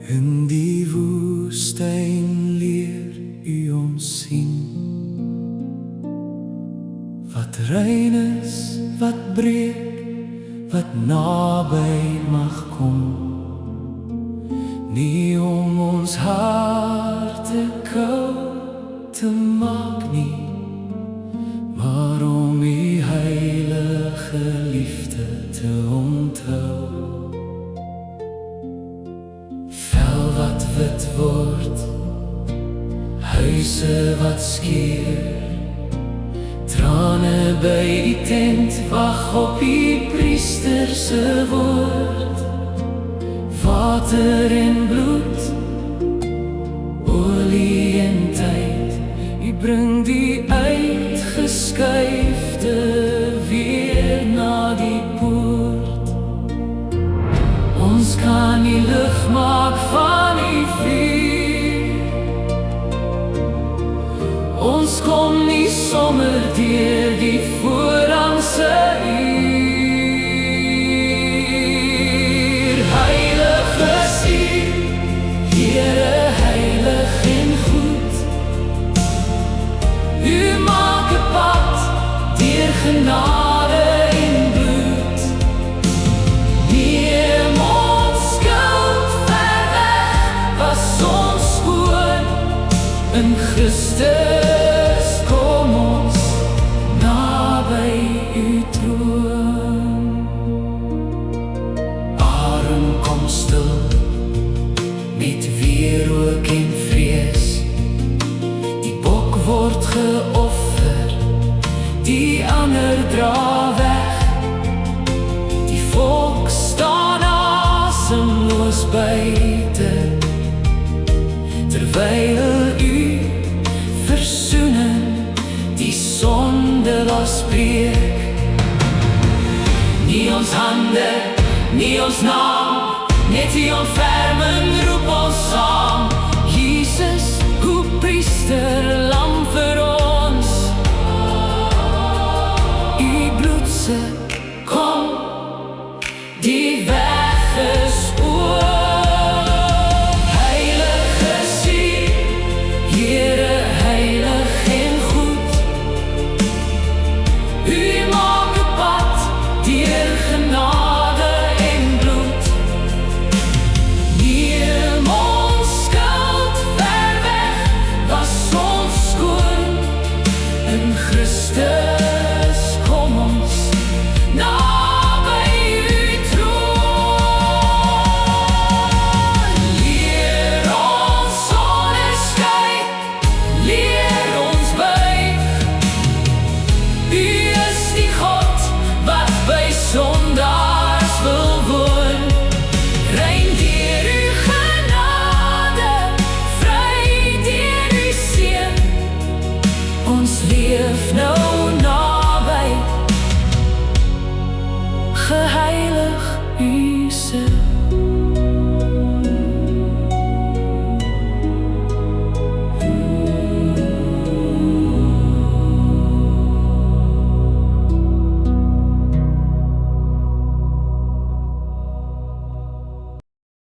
In die woestyn leer U ons sien wat rein is, wat breek, wat naby mag kom, nie om ons harte koud te maak nie, maar om U heilige liefde te onthou. Vel wat wit word, huise wat skeur, trane by die tent, wag op die priester se woord. Water en bloed, olie en tyd, U bring die uitgeskuifde weer na die poort. Ons kan nie lig maak van U vuur, ons kom nie sommer deur die voorhangse uur. Heilig is U, Here, heilig en goed. U maak 'n pad deur genade en bloed. Neem ons skuld ver weg, was ons skoon in Christus. Kom ons naby U troon. Arm kom stil met wierook en vrees. Die bok word geoffer, die ander dra weg. Die volk staan asemloos buite, terwyl U versoening die sonde las breek. Nie ons hande, nie ons naam, net U ontferm